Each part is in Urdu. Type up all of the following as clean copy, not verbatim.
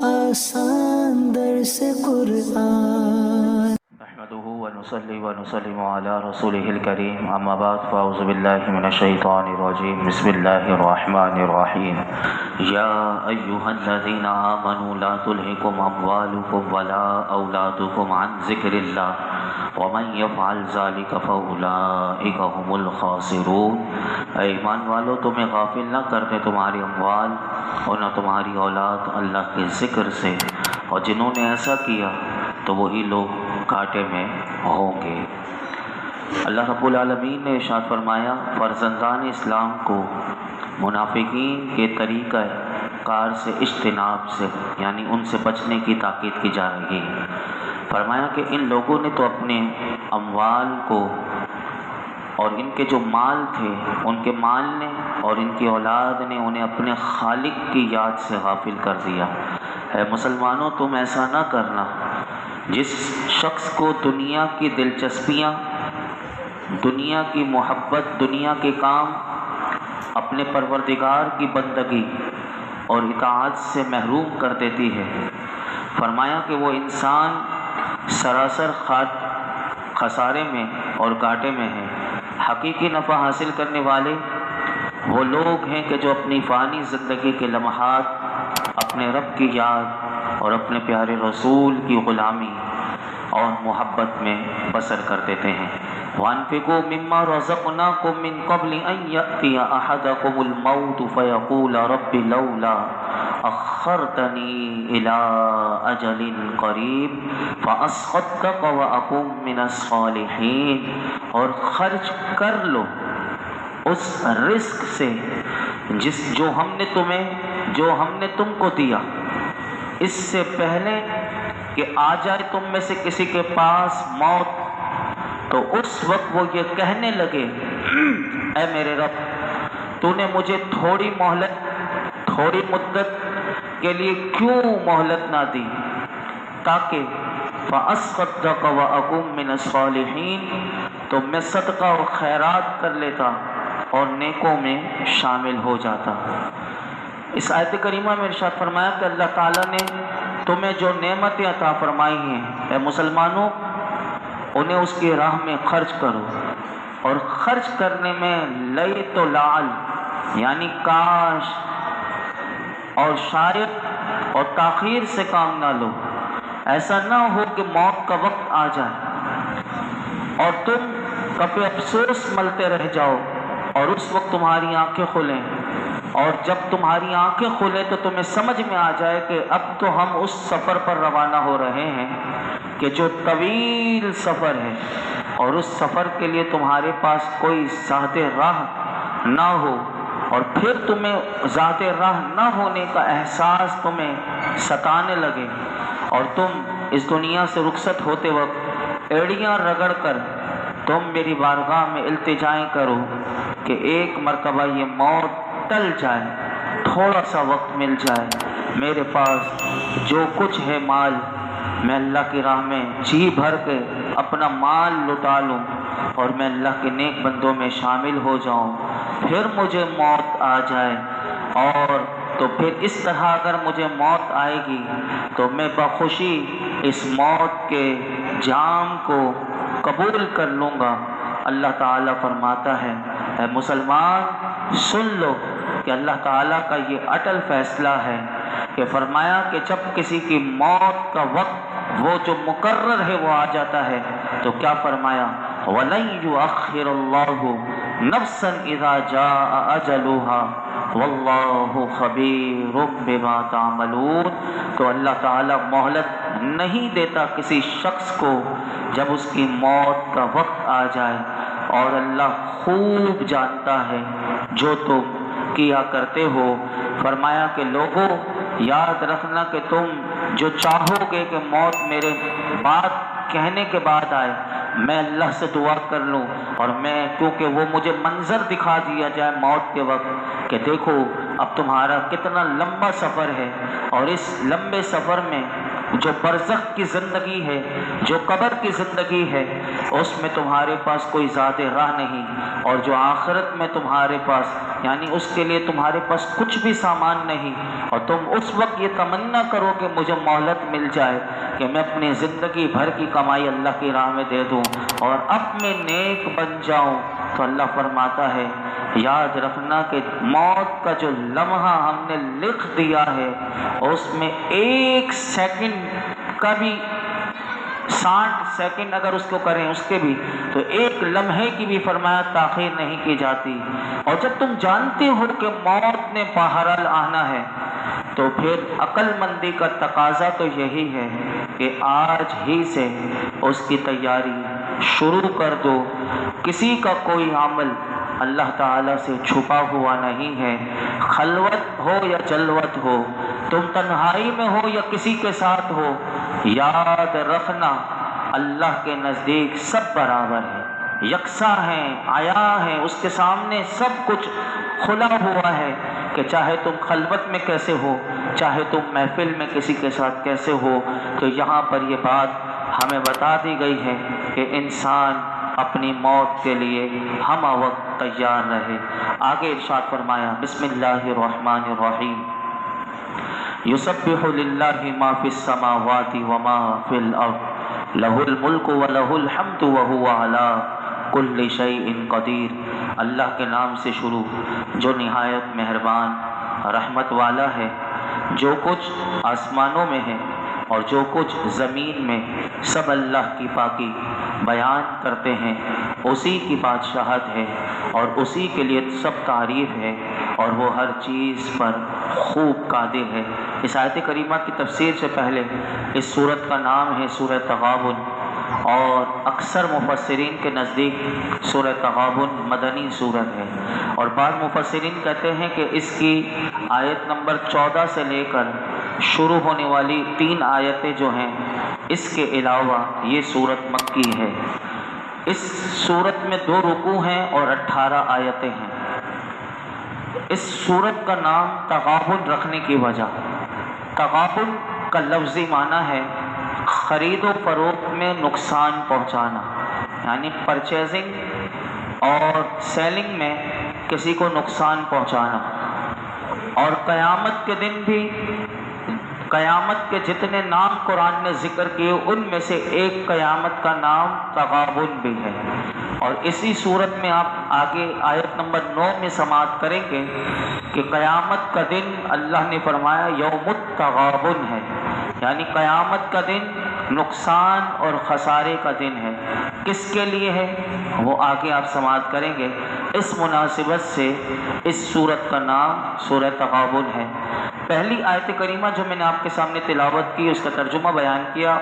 آسان درس قرآن نحمده ونصلي ونسلم على رسوله الكريم اما بعد فاعوذ بالله من الشيطان الرجيم بسم الله الرحمن الرحيم يا ايها الذين آمنوا لا تلهكم اموالكم ولا اولادكم عن ذكر الله ومن يفعل ذلك فاولئك هم الخاسرون۔ اے ایمان والو، تمہیں غافل نہ کرتے تمہاری اموال اور نہ تمہاری اولاد اللہ کے ذکر سے، اور جنہوں نے ایسا کیا تو وہی لوگ گھاٹے میں ہوں گے۔ اللہ رب العالمین نے ارشاد فرمایا، فرزندان اسلام کو منافقین کے طریقہ کار سے اجتناب سے، یعنی ان سے بچنے کی تاکید کی جا رہی ہے۔ فرمایا کہ ان لوگوں نے تو اپنے اموال کو اور ان کے جو مال تھے، ان کے مال نے اور ان کی اولاد نے انہیں اپنے خالق کی یاد سے غافل کر دیا۔ اے مسلمانوں، تم ایسا نہ کرنا۔ جس شخص کو دنیا کی دلچسپیاں، دنیا کی محبت، دنیا کے کام اپنے پروردگار کی بندگی اور اطاعت سے محروم کر دیتی ہے، فرمایا کہ وہ انسان سراسر خسارے میں اور گھاٹے میں ہے۔ حقیقی نفع حاصل کرنے والے وہ لوگ ہیں کہ جو اپنی فانی زندگی کے لمحات اپنے رب کی یاد اور اپنے پیارے رسول کی غلامی اور محبت میں بسر کر دیتے ہیں۔ وَأَنفِقُوا مِمَّا رَزَقْنَاكُم مِّن قَبْلِ أَن يَأْتِيَ أَحَدَكُمُ الْمَوْتُ فَيَقُولَ رَبِّ لَوْلَا أَخَّرْتَنِي إِلَىٰ أَجَلٍ قَرِيبٍ فَأَصَّدَّقَ وَأَكُن مِّنَ الصَّالِحِينَ۔ اور خرچ کر لو اس رزق سے جو ہم نے تم کو دیا، اس سے پہلے کہ آ جائے تم میں سے کسی کے پاس موت، تو اس وقت وہ یہ کہنے لگے، اے میرے رب، تو نے مجھے تھوڑی مدت کے لیے کیوں مہلت نہ دی، تاکہ فَأَصَّدَّقَ وَأَكُن مِّنَ الصَّالِحِينَ، تو میں صدقہ اور خیرات کر لیتا اور نیکوں میں شامل ہو جاتا۔ اس آیت کریمہ میں ارشاد فرمایا کہ اللہ تعالیٰ نے تمہیں جو نعمتیں عطا فرمائی ہیں، اے مسلمانوں، انہیں اس کی راہ میں خرچ کرو، اور خرچ کرنے میں لئی تو لعل، یعنی کاش اور شاید اور تاخیر سے کام نہ لو۔ ایسا نہ ہو کہ موت کا وقت آ جائے اور تم کبھی افسوس ملتے رہ جاؤ، اور اس وقت تمہاری آنکھیں کھلیں، اور جب تمہاری آنکھیں کھلیں تو تمہیں سمجھ میں آ جائے کہ اب تو ہم اس سفر پر روانہ ہو رہے ہیں کہ جو طویل سفر ہے، اور اس سفر کے لیے تمہارے پاس کوئی ذات راہ نہ ہو، اور پھر تمہیں ذات راہ نہ ہونے کا احساس تمہیں ستانے لگے، اور تم اس دنیا سے رخصت ہوتے وقت ایڑیاں رگڑ کر تم میری بارگاہ میں التجائیں کرو کہ ایک مرتبہ یہ موت ٹل جائے، تھوڑا سا وقت مل جائے، میرے پاس جو کچھ ہے مال، میں اللہ کی راہ میں جی بھر کے اپنا مال لٹا لوں اور میں اللہ کے نیک بندوں میں شامل ہو جاؤں، پھر مجھے موت آ جائے، اور تو پھر اس طرح اگر مجھے موت آئے گی تو میں بخوشی اس موت کے جام کو قبول کر لوں گا۔ اللہ تعالیٰ فرماتا ہے، اے مسلمان سن لو کہ اللہ تعالیٰ کا یہ اٹل فیصلہ ہے کہ فرمایا کہ جب کسی کی موت کا وقت وہ جو مقرر ہے وہ آ جاتا ہے تو کیا فرمایا، وَلَن يُؤَخِّرَ اللَّهُ نَفْسًا إِذَا جَاءَ أَجَلُهَا وَاللَّهُ خَبِيرٌ بِمَا تَعْمَلُونَ۔ تو اللہ تعالیٰ مہلت نہیں دیتا کسی شخص کو جب اس کی موت کا وقت آ جائے، اور اللہ خوب جانتا ہے جو تم کیا کرتے ہو۔ فرمایا کہ لوگوں یاد رکھنا کہ تم جو چاہو گے کہ موت میرے بات کہنے کے بعد آئے، میں اللہ سے دعا کر لوں، اور میں کیونکہ وہ مجھے منظر دکھا دیا جائے موت کے وقت کہ دیکھو اب تمہارا کتنا لمبا سفر ہے، اور اس لمبے سفر میں جو برزخ کی زندگی ہے، جو قبر کی زندگی ہے، اس میں تمہارے پاس کوئی ذات راہ نہیں، اور جو آخرت میں تمہارے پاس یعنی اس کے لیے تمہارے پاس کچھ بھی سامان نہیں، اور تم اس وقت یہ تمنا کرو کہ مجھے مہلت مل جائے کہ میں اپنی زندگی بھر کی کمائی اللہ کی راہ میں دے دوں اور اب میں نیک بن جاؤں، تو اللہ فرماتا ہے یاد رکھنا کہ موت کا جو لمحہ ہم نے لکھ دیا ہے اس میں 1 سیکنڈ کا بھی 60 سیکنڈ اگر اس کو کریں اس کے بھی تو 1 لمحے کی بھی فرمایا تاخیر نہیں کی جاتی۔ اور جب تم جانتے ہو کہ موت نے بہرحال آنا ہے تو پھر عقل مندی کا تقاضا تو یہی ہے کہ آج ہی سے اس کی تیاری شروع کر دو۔ کسی کا کوئی عمل اللہ تعالیٰ سے چھپا ہوا نہیں ہے، خلوت ہو یا جلوت ہو، تم تنہائی میں ہو یا کسی کے ساتھ ہو، یاد رکھنا اللہ کے نزدیک سب برابر ہے، یکساں ہیں، عیاں ہیں، اس کے سامنے سب کچھ کھلا ہوا ہے کہ چاہے تم خلوت میں کیسے ہو، چاہے تم محفل میں کسی کے ساتھ کیسے ہو۔ تو یہاں پر یہ بات ہمیں بتا دی گئی ہے کہ انسان اپنی موت کے لیے ہم وقت تیار رہے۔ آگے ارشاد فرمایا بسم اللہ الرحمن الرحیم یسبح للہ ما فی السماوات وما فی الارض لہ الملک ولہ الحمد وہو علی کل شیء قدیر۔ اللہ کے نام سے شروع جو نہایت مہربان رحمت والا ہے، جو کچھ آسمانوں میں ہے اور جو کچھ زمین میں سب اللہ کی پاکی بیان کرتے ہیں، اسی کی بادشاہت ہے اور اسی کے لیے سب تعریف ہے اور وہ ہر چیز پر خوب قادر ہے۔ اس آیت کریمہ کی تفسیر سے پہلے اس سورت کا نام ہے سورہ تغابن، اور اکثر مفسرین کے نزدیک سورہ تغابن مدنی سورت ہے، اور بعض مفسرین کہتے ہیں کہ اس کی آیت نمبر 14 سے لے کر شروع ہونے والی 3 آیتیں جو ہیں اس کے علاوہ یہ سورت مکی ہے۔ اس سورت میں 2 رکوع ہیں اور 18 آیتیں ہیں۔ اس سورت کا نام تغابن رکھنے کی وجہ، تغابن کا لفظی معنی ہے خرید و فروخت میں نقصان پہنچانا، یعنی پرچیزنگ اور سیلنگ میں کسی کو نقصان پہنچانا۔ اور قیامت کے دن بھی قیامت کے جتنے نام قرآن نے ذکر کیے ان میں سے ایک قیامت کا نام تغابن بھی ہے، اور اسی صورت میں آپ آگے آیت نمبر 9 میں سماعت کریں گے کہ قیامت کا دن اللہ نے فرمایا یوم التغابن ہے، یعنی قیامت کا دن نقصان اور خسارے کا دن ہے۔ کس کے لیے ہے وہ آگے آپ سماعت کریں گے۔ اس مناسبت سے اس سورت کا نام سورہ تغابن ہے۔ پہلی آیت کریمہ جو میں نے آپ کے سامنے تلاوت کی اس کا ترجمہ بیان کیا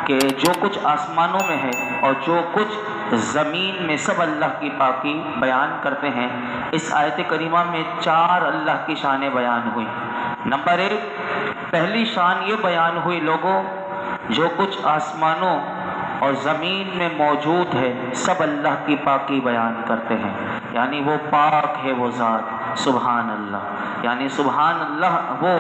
کہ جو کچھ آسمانوں میں ہے اور جو کچھ زمین میں سب اللہ کی پاکی بیان کرتے ہیں۔ اس آیت کریمہ میں 4 اللہ کی شانیں بیان ہوئی۔ نمبر 1، پہلی شان یہ بیان ہوئی لوگوں جو کچھ آسمانوں اور زمین میں موجود ہے سب اللہ کی پاکی بیان کرتے ہیں، یعنی وہ پاک ہے وہ ذات، سبحان اللہ، یعنی سبحان اللہ وہ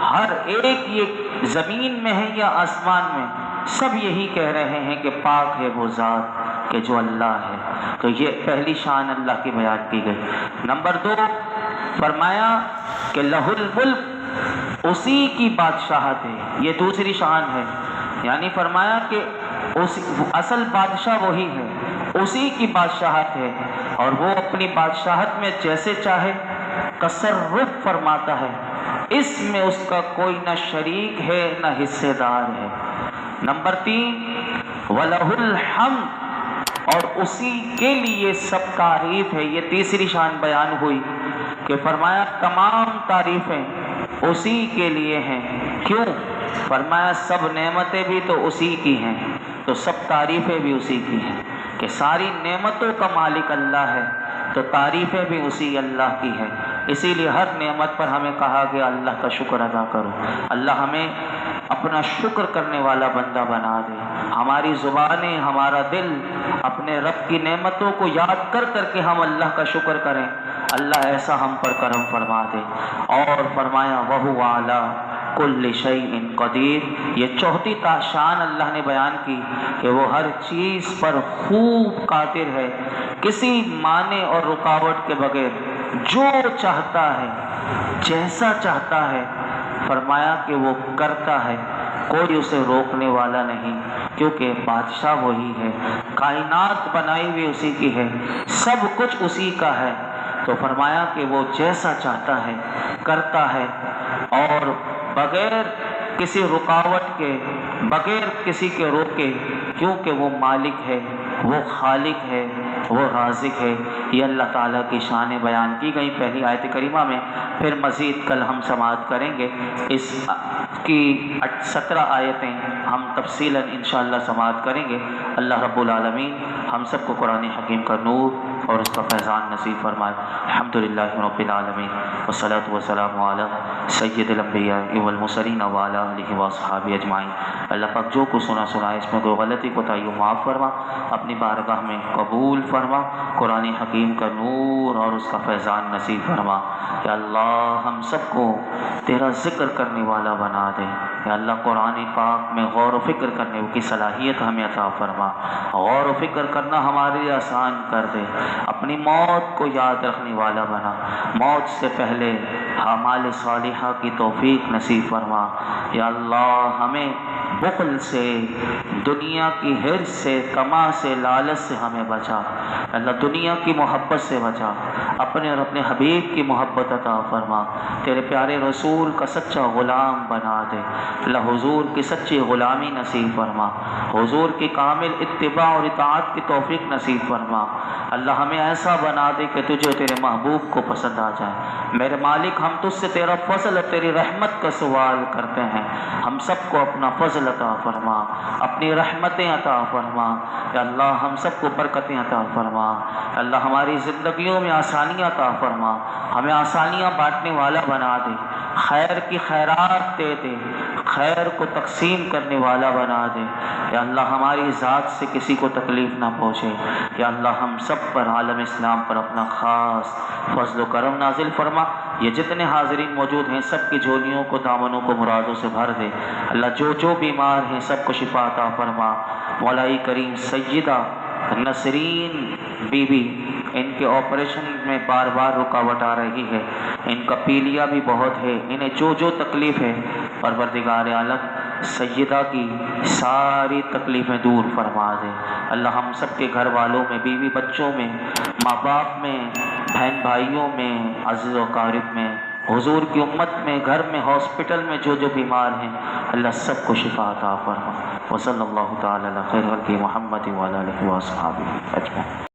ہر ایک یہ زمین میں ہے یا آسمان میں سب یہی کہہ رہے ہیں کہ پاک ہے وہ ذات کہ جو اللہ ہے۔ تو یہ پہلی شان اللہ کی بیان کی گئی۔ نمبر 2 فرمایا کہ لہ الملک، اسی کی بادشاہت ہے، یہ دوسری شان ہے، یعنی فرمایا کہ اصل بادشاہ وہی ہے، اسی کی بادشاہت ہے اور وہ اپنی بادشاہت میں جیسے چاہے تصرف فرماتا ہے، اس میں اس کا کوئی نہ شریک ہے نہ حصے دار ہے۔ نمبر 3 وَلَهُ الْحَمْدُ، اور اسی کے لیے سب تعریف ہے۔ یہ تیسری شان بیان ہوئی کہ فرمایا تمام تعریفیں اسی کے لیے ہیں۔ کیوں؟ فرمایا سب نعمتیں بھی تو اسی کی ہیں، تو سب تعریفیں بھی اسی کی ہیں کہ ساری نعمتوں کا مالک اللہ ہے، تو تعریفیں بھی اسی اللہ کی ہے۔ اسی لیے ہر نعمت پر ہمیں کہا گیا اللہ کا شکر ادا کرو۔ اللہ ہمیں اپنا شکر کرنے والا بندہ بنا دے، ہماری زبانیں ہمارا دل اپنے رب کی نعمتوں کو یاد کر کر کے ہم اللہ کا شکر کریں، اللہ ایسا ہم پر کرم فرما دے۔ اور فرمایا وَهُوَ عَلَىٰ کل شیء قدیر۔ یہ چوتھی شان اللہ نے بیان کی کہ وہ ہر چیز پر خوب قادر ہے، کسی مانع اور رکاوٹ کے بغیر جو چاہتا ہے جیسا چاہتا ہے، فرمایا کہ وہ کرتا ہے، کوئی اسے روکنے والا نہیں، کیونکہ بادشاہ وہی ہے، کائنات بنائی ہوئی اسی کی ہے، سب کچھ اسی کا ہے۔ تو فرمایا کہ وہ جیسا چاہتا ہے کرتا ہے، اور بغیر کسی رکاوٹ کے، بغیر کسی کے روکے، کیونکہ وہ مالک ہے، وہ خالق ہے، وہ رازق ہے۔ یہ اللہ تعالیٰ کی شان بیان کی گئی پہلی آیت کریمہ میں۔ پھر مزید کل ہم سماعت کریں گے اس کی 17 آیتیں ہم تفصیلاً انشاءاللہ سماعت کریں گے۔ اللہ رب العالمین ہم سب کو قرآن حکیم کا نور اور اس کا فیضان نصیب فرمائے۔ الحمدللہ رب العالمین والصلاة والسلام علی سید الانبیاء والمرسلین وعلی آلہ واصحابہ اجمعین۔ اللہ پاک جو کچھ سنا اس میں کوئی غلطی کوتاہی ہو معاف فرما، اپنی بارگاہ میں قبول فرما، قرآن حکیم کا نور اور اس کا فیضان نصیب فرما۔ یا اللہ ہم سب کو تیرا ذکر کرنے والا بنا دے۔ یا اللہ قرآن پاک میں غور و فکر کرنے کی صلاحیت ہمیں عطا فرما، غور و فکر کرنا ہمارے لیے آسان کر دے، اپنی موت کو یاد رکھنے والا بنا، موت سے پہلے اعمال صالحہ کی توفیق نصیب فرما۔ یا اللہ ہمیں بخل سے، دنیا کی حرص سے، طمع سے، لالچ سے ہمیں بچا۔ اللہ دنیا کی محبت سے بچا، اپنے اور اپنے حبیب کی محبت عطا فرما، تیرے پیارے رسول کا سچا غلام بنا دے۔ اللہ حضور کی سچی غلامی نصیب فرما، حضور کی کامل اتباع اور اطاعت کی توفیق نصیب فرما۔ اللہ ہمیں ایسا بنا دے کہ تجھے تیرے محبوب کو پسند آ جائے۔ میرے مالک ہم تجھ سے تیرا فضل اور تیری رحمت کا سوال کرتے ہیں، ہم سب کو اپنا فضل عطا فرما، اپنی رحمتیں عطا فرما۔ یا اللہ ہم سب کو برکتیں عطا فرما۔ اللہ ہماری زندگیوں میں آسانیاں عطا فرما، ہمیں آسانیاں بانٹنے والا بنا دے، خیر کی خیرات دے دے، خیر کو تقسیم کرنے والا بنا دے۔ یا اللہ ہماری ذات سے کسی کو تکلیف نہ پہنچے۔ یا اللہ ہم سب پر، عالم اسلام پر اپنا خاص فضل و کرم نازل فرما۔ یہ جتنے حاضرین موجود ہیں سب کی جھولیوں کو، دامنوں کو مرادوں سے بھر دے۔ اللہ جو بیمار ہیں سب کو شفا عطا فرما۔ مولائی کریم سیدہ نسرین بی بی، ان کے آپریشن میں بار بار رکاوٹ آ رہی ہے، ان کا پیلیا بھی بہت ہے، انہیں جو تکلیف ہے پروردگار عالم سیدہ کی ساری تکلیفیں دور فرما دے۔ اللہ ہم سب کے گھر والوں میں، بیوی بچوں میں، ماں باپ میں، بہن بھائیوں میں، عزیز و اقارب میں، حضور کی امت میں، گھر میں، ہاسپٹل میں جو بیمار ہیں، اللہ سب کو شفا عطا فرما۔ وصلی اللہ تعالی علی خیر خلقہ محمد وعلی آلہ وصحبہ اجمعین۔